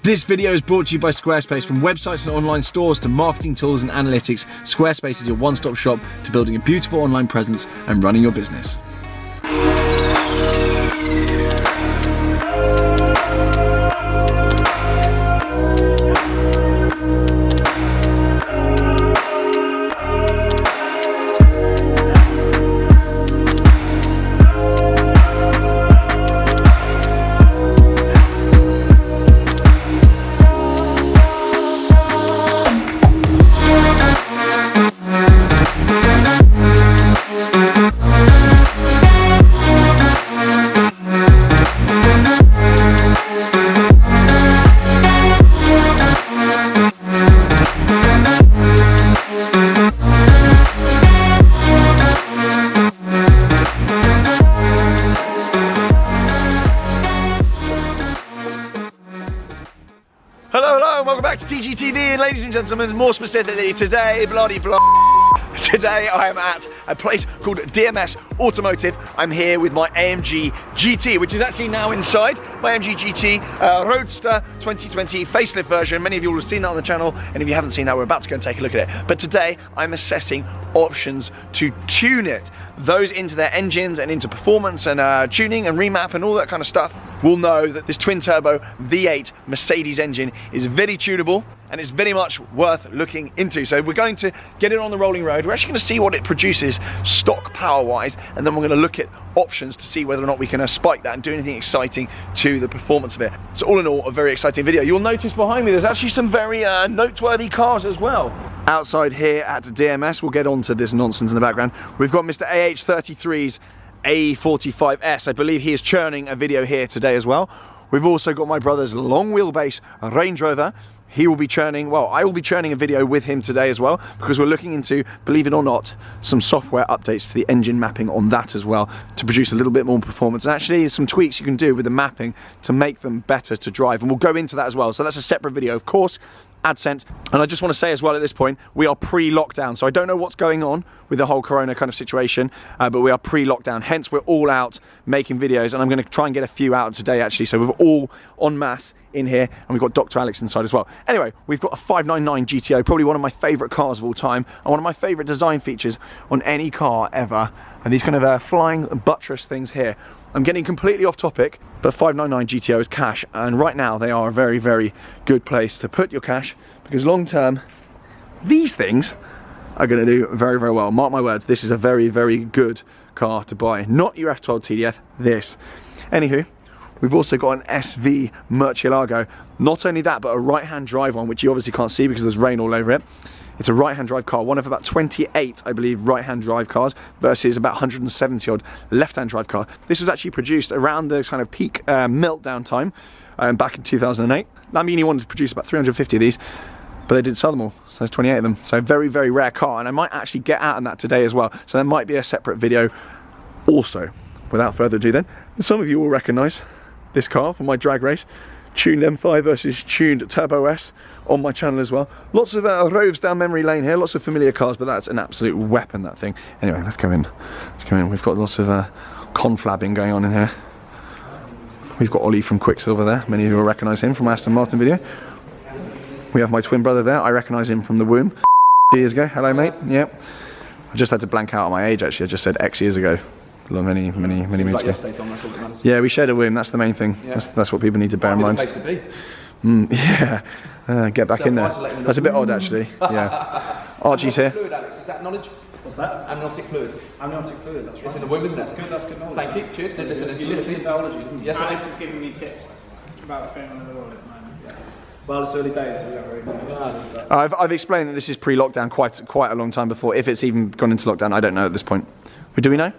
This video is brought to you by Squarespace. From websites and online stores to marketing tools and analytics, Squarespace is your one-stop shop to building a beautiful online presence and running your business. Hello, welcome back to TGTV, and ladies and gentlemen, more specifically today, today I am at a place called DMS Automotive. I'm here with my AMG GT, which is actually now inside. My AMG GT Roadster 2020 facelift version. Many of you will have seen that on the channel, and if you haven't seen that, we're about to go and take a look at it. But today, I'm assessing options to tune it. Those into their engines and into performance and tuning and remap and all that kind of stuff will know that this twin turbo V8 Mercedes engine is very tunable and it's very much worth looking into. So we're going to get it on the rolling road. We're actually going to see what it produces stock power wise, and then we're going to look at options to see whether or not we can spike that and do anything exciting to the performance of it. So all in all, a very exciting video. You'll notice behind me there's actually some very noteworthy cars as well. Outside here at DMS, we'll get onto this nonsense in the background. We've got Mr. AH33's A45S. I believe he is churning a video here today as well. We've also got my brother's long wheelbase Range Rover. He will be churning, well, I will be churning a video with him today as well, because we're looking into, believe it or not, some software updates to the engine mapping on that as well, to produce a little bit more performance, and actually some tweaks you can do with the mapping to make them better to drive, and we'll go into that as well. So that's a separate video, of course. AdSense. And I just want to say as well at this point, we are pre-lockdown, so I don't know what's going on with the whole corona kind of situation, but we are pre-lockdown, hence we're all out making videos, and I'm going to try and get a few out today actually, so we're all en masse in here, and we've got Dr. Alex inside as well. Anyway, we've got a 599 GTO, probably one of my favourite cars of all time, and one of my favourite design features on any car ever, and these kind of flying buttress things here. I'm getting completely off topic, but 599 GTO is cash, and right now they are a very, very good place to put your cash, because long term, these things are going to do very, very well. Mark my words, this is a very, very good car to buy. Not your F12 TDF, this. Anywho, we've also got an SV Murcielago. Not only that, but a right-hand drive one, which you obviously can't see because there's rain all over it. It's a right-hand drive car, one of about 28, I believe, right-hand drive cars versus about 170 odd left-hand drive car. This was actually produced around the kind of peak meltdown time back in 2008. Lamborghini wanted to produce about 350 of these, but they didn't sell them all, so there's 28 of them. So very, very rare car, and I might actually get out on that today as well. So there might be a separate video also. Without further ado then, some of you will recognise this car from my drag race. Tuned M5 versus tuned Turbo S on my channel as well. Lots of roves down memory lane here, lots of familiar cars, but that's an absolute weapon, that thing. Anyway, let's go in. Let's go in. We've got lots of conflabbing going on in here. We've got Ollie from Quicksilver there. Many of you will recognise him from my Aston Martin video. We have my twin brother there. I recognise him from the womb. Years ago. Hello, mate. Yep. I just had to blank out on my age, actually. I just said X years ago. Many moons ago. Yeah, we shared a womb, that's the main thing. Yeah. That's what people need to bear in mind. Place to be. Yeah, get back in there. That's a bit odd actually. Yeah. Archie's here. Fluid, Alex. Is that knowledge? What's that? Amniotic fluid. Amniotic fluid, that's right. It's in the womb, isn't it? That's good knowledge. Thank you. Cheers. Listen, you listen in biology, didn't you? Yes, Alex is giving me tips about what's going on in the world at the moment. Yeah. Well, it's early days, so we don't really know. I've explained that this is pre-lockdown quite a long time before. If it's even gone into lockdown, I don't know at this point. Do we know?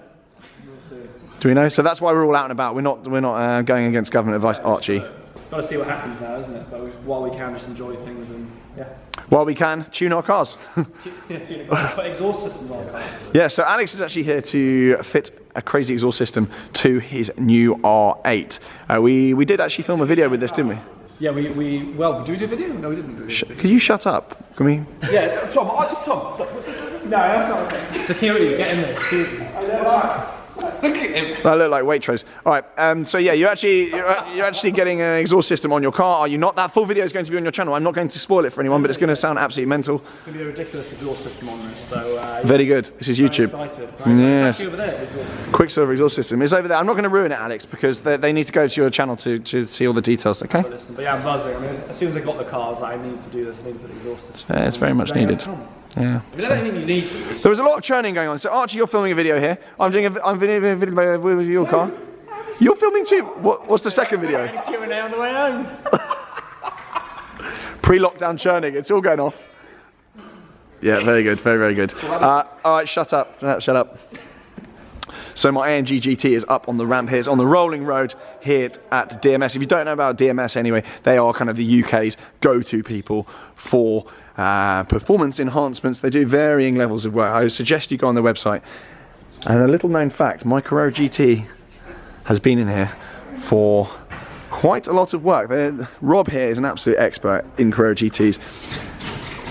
Do we know? So that's why we're all out and about. We're not going against government advice, Archie. Got to see what happens now, isn't it? But while we can, just enjoy things and yeah. While we can, tune our cars. Tune our cars. Put exhaust systems on our cars. Yeah. So Alex is actually here to fit a crazy exhaust system to his new R8. We did actually film a video with this, didn't we? Yeah, well, do we do a video? No, we didn't. Could you shut up? Can we? Yeah, Tom. No, that's not okay. Security, get in there. Look at him. They look like Waitrose. All right. So yeah, you're actually getting an exhaust system on your car. Are you not? That full video is going to be on your channel. I'm not going to spoil it for anyone, but it's going to sound absolutely mental. It's going to be a ridiculous exhaust system on this. So very good. This is YouTube. Excited. Yes. It's actually over there. Exhaust system. Quicksilver exhaust system. It's over there. I'm not going to ruin it, Alex, because they need to go to your channel to see all the details. Okay. But yeah, I'm buzzing. I mean, as soon as I got the cars, I need to do this. I need to put the exhaust system. It's very much needed. Yeah. I mean, I don't think you need to. There was a lot of churning going on. So Archie, you're filming a video here. I'm doing a video with your car. You're filming too. What's the second video? Q&A on the way home. Pre-lockdown churning. It's all going off. Yeah, very good. Very, very good. All right, shut up. Shut up. So my AMG GT is up on the ramp here. It's on the rolling road here at DMS. If you don't know about DMS anyway, they are kind of the UK's go-to people for performance enhancements. They do varying levels of work. I suggest you go on their website. And a little known fact, my Carrera GT has been in here for quite a lot of work. Rob here is an absolute expert in Carrera GTs.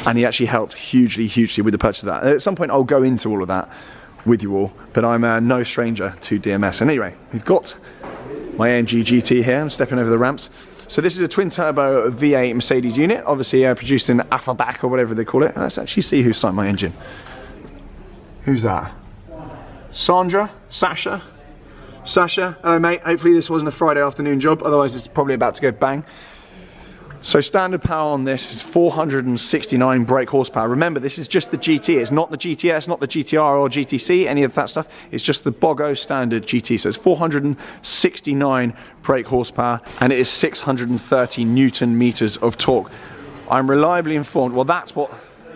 And he actually helped hugely, hugely with the purchase of that. At some point I'll go into all of that with you all, but I'm no stranger to DMS. And anyway, we've got my AMG GT here. I'm stepping over the ramps. So this is a twin-turbo V8 Mercedes unit, obviously produced in Afflerbach or whatever they call it. And let's actually see who signed my engine. Who's that? Sandra? Sasha? Sasha? Hello mate, hopefully this wasn't a Friday afternoon job, otherwise it's probably about to go bang. So standard power on this is 469 brake horsepower. Remember, this is just the GT. It's not the GTS, not the GTR or GTC, any of that stuff. It's just the Bogo standard GT. So it's 469 brake horsepower and it is 630 Newton meters of torque. I'm reliably informed, well that's what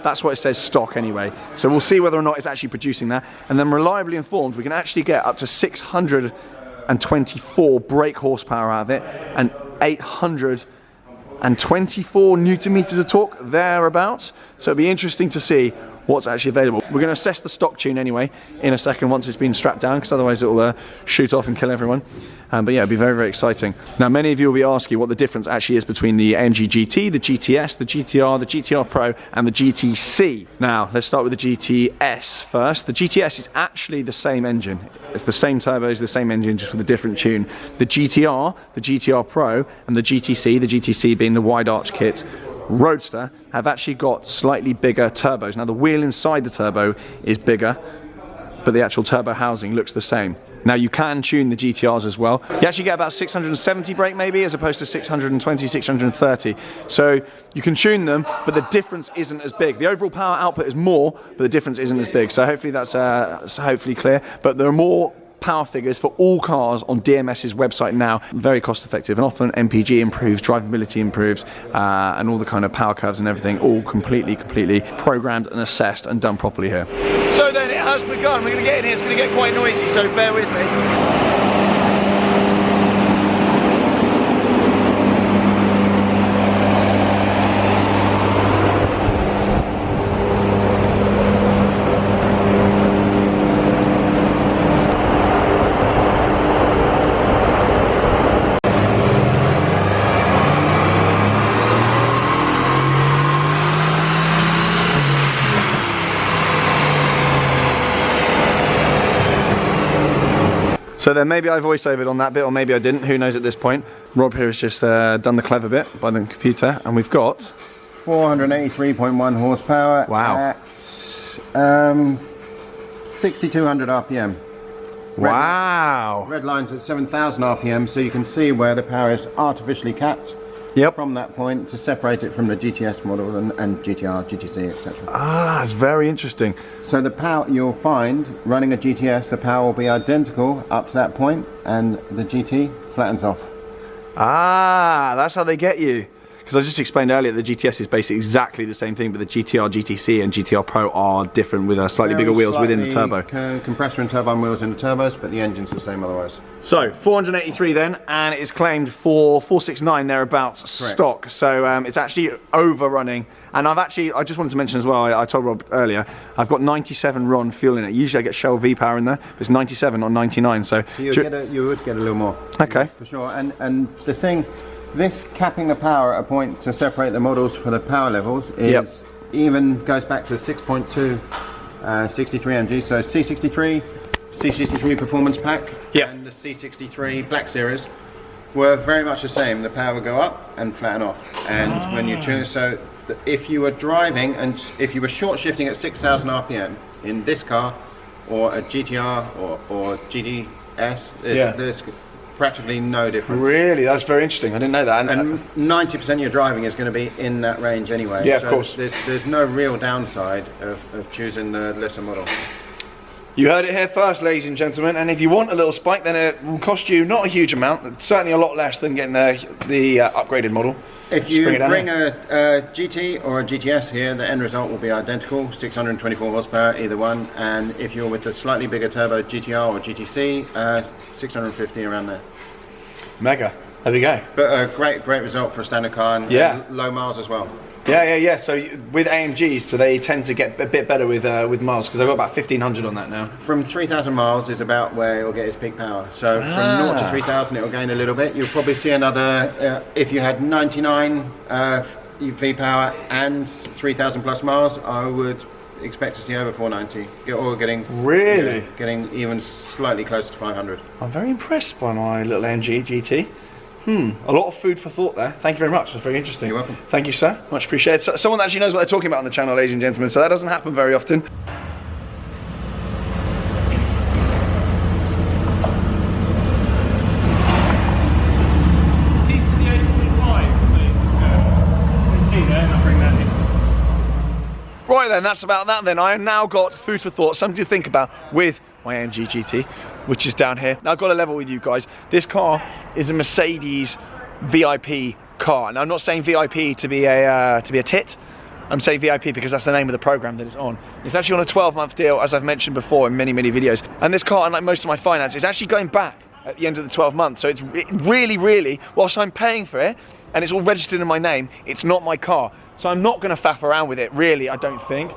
it says stock anyway. So we'll see whether or not it's actually producing that. And then reliably informed, we can actually get up to 624 brake horsepower out of it and 824 Newton meters of torque, thereabouts. So it'll be interesting to see what's actually available. We're going to assess the stock tune anyway in a second once it's been strapped down, because otherwise it will shoot off and kill everyone. But yeah, it'll be very, very exciting. Now, many of you will be asking what the difference actually is between the AMG GT, the GTS, the GTR, the GTR Pro, and the GTC. Now, let's start with the GTS first. The GTS is actually the same engine. It's the same turbos, the same engine, just with a different tune. The GTR, the GTR Pro, and the GTC being the wide arch kit, Roadster, have actually got slightly bigger turbos. Now the wheel inside the turbo is bigger, but the actual turbo housing looks the same. Now you can tune the GTRs as well. You actually get about 670 brake maybe, as opposed to 620, 630. So you can tune them, but the difference isn't as big. The overall power output is more, but the difference isn't as big. So hopefully that's hopefully clear. But there are more power figures for all cars on DMS's website now. Very cost effective, and often MPG improves, drivability improves, and all the kind of power curves and everything, all completely programmed and assessed and done properly here. So then it has begun. We're going to get in here. It's going to get quite noisy, so bear with me. So then maybe I voice overed on that bit, or maybe I didn't, who knows at this point. Rob here has just done the clever bit by the computer, and we've got 483.1 horsepower. Wow. At 6,200 RPM. Wow. Red line's at 7,000 RPM, so you can see where the power is artificially capped. Yep. From that point to separate it from the GTS model and GTR, GTC, etc. Ah, that's very interesting. So the power you'll find running a GTS, the power will be identical up to that point, and the GT flattens off. Ah, that's how they get you. Because I just explained earlier, the GTS is basically exactly the same thing, but the GTR, GTC and GTR Pro are different with slightly bigger wheels within the turbo. Compressor and turbine wheels in the turbos, but the engine's the same otherwise. So 483 then, and it's claimed for 469 thereabouts. Correct. Stock. So it's actually overrunning. And I just wanted to mention as well, I told Rob earlier, I've got 97 RON fuel in it. Usually I get Shell V-Power in there, but it's 97 on 99. So you would get a little more. Okay. For sure. And the thing, this capping the power at a point to separate the models for the power levels is even goes back to 6.2 63 MG. So C63 C63 Performance Pack Yeah. and the C63 Black Series were very much the same. The power would go up and flatten off. And when you tune it, so if you were driving and if you were short shifting at 6,000 RPM in this car or a GTR or GTS, there's practically no difference. Really? That's very interesting. I didn't know that. And 90% of your driving is going to be in that range anyway. Yeah, so of course. There's no real downside of choosing the lesser model. You heard it here first, ladies and gentlemen, and if you want a little spike, then it will cost you not a huge amount, certainly a lot less than getting the upgraded model. If you bring a GT or a GTS here, the end result will be identical, 624 horsepower either one, and if you're with a slightly bigger turbo GTR or GTC, 650 around there. Mega. There we go. But a great result for a standard car and low miles as well. Yeah. So with AMGs, so they tend to get a bit better with miles, because I've got about 1,500 on that now. From 3,000 miles is about where it will get its peak power. So from 0 to 3,000 it will gain a little bit. You'll probably see another, if you had 99 V power and 3,000 plus miles, I would expect to see over 490, or getting even slightly closer to 500. I'm very impressed by my little AMG GT. A lot of food for thought there. Thank you very much. That's very interesting. You're welcome. Thank you, sir. Much appreciated. So, someone that actually knows what they're talking about on the channel, ladies and gentlemen. So that doesn't happen very often. Keys to the 845, please. Key there, and I'll bring that in. Right then, that's about that then. I have now got food for thought, something to think about with my AMG GT, which is down here. Now I've got to level with you guys. This car is a Mercedes VIP car, and I'm not saying VIP to be a tit. I'm saying VIP because that's the name of the program that it's on. It's actually on a 12-month deal, as I've mentioned before in many videos. And this car, unlike most of my finance, is actually going back at the end of the 12 months. So it's really, whilst I'm paying for it and it's all registered in my name, it's not my car. So I'm not going to faff around with it, really, I don't think.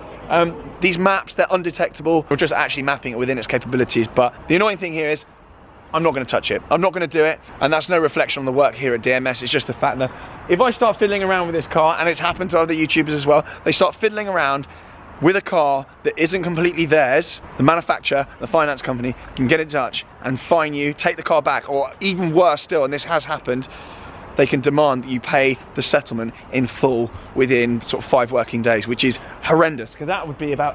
These maps, they're undetectable. We're just actually mapping it within its capabilities. But the annoying thing here is I'm not going to touch it. I'm not going to do it. And that's no reflection on the work here at DMS. It's just the fact that if I start fiddling around with this car, and it's happened to other YouTubers as well, they start fiddling around with a car that isn't completely theirs, the manufacturer, the finance company can get in touch and fine you, take the car back, or even worse still, and this has happened, they can demand that you pay the settlement in full within sort of 5 working days, which is horrendous, because that would be about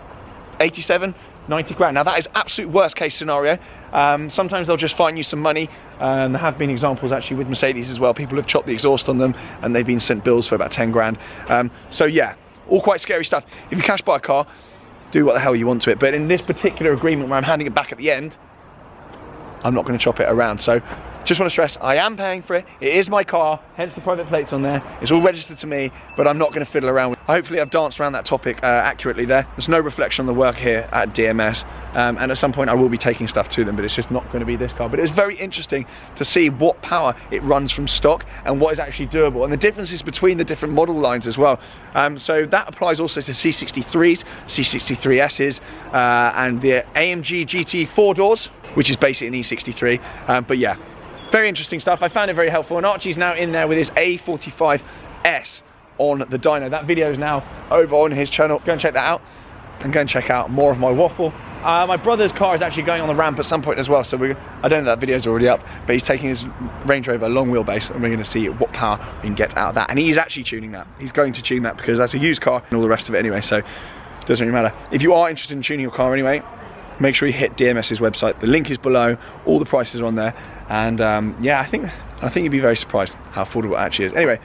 87, 90 grand. Now that is absolute worst case scenario. Sometimes they'll just fine you some money, and there have been examples actually with Mercedes as well. People have chopped the exhaust on them and they've been sent bills for about 10 grand. So yeah, all quite scary stuff. If you cash buy a car, do what the hell you want to it. But in this particular agreement where I'm handing it back at the end, I'm not going to chop it around. So just want to stress, I am paying for it. It is my car, hence the private plates on there. It's all registered to me, but I'm not going to fiddle around with it. Hopefully I've danced around that topic accurately there. There's no reflection on the work here at DMS. And at some point I will be taking stuff to them, but it's just not going to be this car. But it's very interesting to see what power it runs from stock and what is actually doable, and the differences between the different model lines as well. So that applies also to C63s, C63Ss, and the AMG GT 4-doors, which is basically an E63. But yeah, very interesting stuff. I found it very helpful, and Archie's now in there with his A45S on the dyno. That video is now over on his channel. Go and check that out, and go and check out more of my waffle. My brother's car is actually going on the ramp at some point as well, so I don't know that video's already up, but he's taking his Range Rover long wheelbase, and we're going to see what power we can get out of that. And he's actually tuning that. He's going to tune that because that's a used car and all the rest of it anyway, so it doesn't really matter. If you are interested in tuning your car anyway, make sure you hit DMS's website. The link is below. All the prices are on there, and yeah, I think you'd be very surprised how affordable it actually is. Anyway,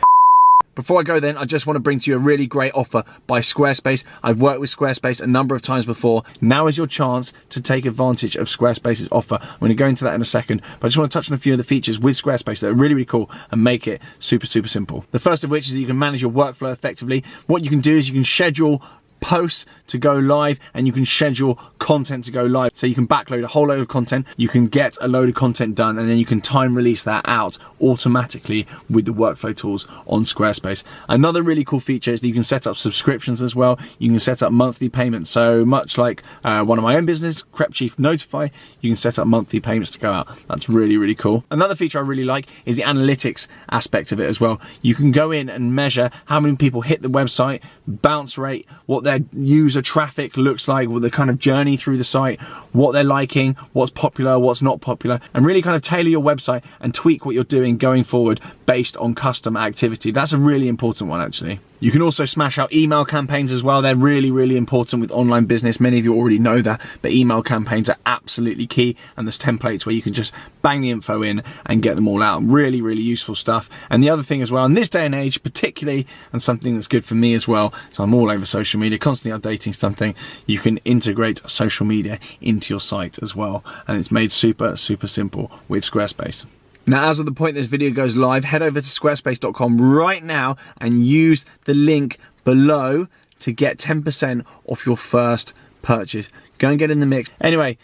before I go then, I just want to bring to you a really great offer by Squarespace. I've worked with Squarespace a number of times before. Now is your chance to take advantage of Squarespace's offer. I'm going to go into that in a second, but I just want to touch on a few of the features with Squarespace that are really cool and make it super simple. The first of which is that you can manage your workflow effectively. What you can do is you can schedule posts to go live, and you can schedule content to go live. So you can backload a whole load of content, you can get a load of content done, and then you can time release that out automatically with the workflow tools on Squarespace. Another really cool feature is that you can set up subscriptions as well. You can set up monthly payments. So much like one of my own business, Crep Chief Notify, you can set up monthly payments to go out. That's really cool. Another feature I really like is the analytics aspect of it as well. You can go in and measure how many people hit the website, bounce rate, what their their user traffic looks like, what the kind of journey through the site, what they're liking, what's popular, what's not popular, and really kind of tailor your website and tweak what you're doing going forward based on customer activity. That's a really important one, actually. You can also smash out email campaigns as well. They're really, really important with online business. Many of you already know that, but email campaigns are absolutely key. And there's templates where you can just bang the info in and get them all out. Really, really useful stuff. And the other thing as well, in this day and age, particularly, and something that's good for me as well, so I'm all over social media, constantly updating something, you can integrate social media into your site as well. And it's made super, super simple with Squarespace. Now, as of the point this video goes live, head over to squarespace.com right now and use the link below to get 10% off your first purchase. Go and get in the mix. Anyway,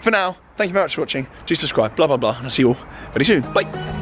for now, thank you very much for watching. Do subscribe, blah, blah, blah, and I'll see you all very soon. Bye.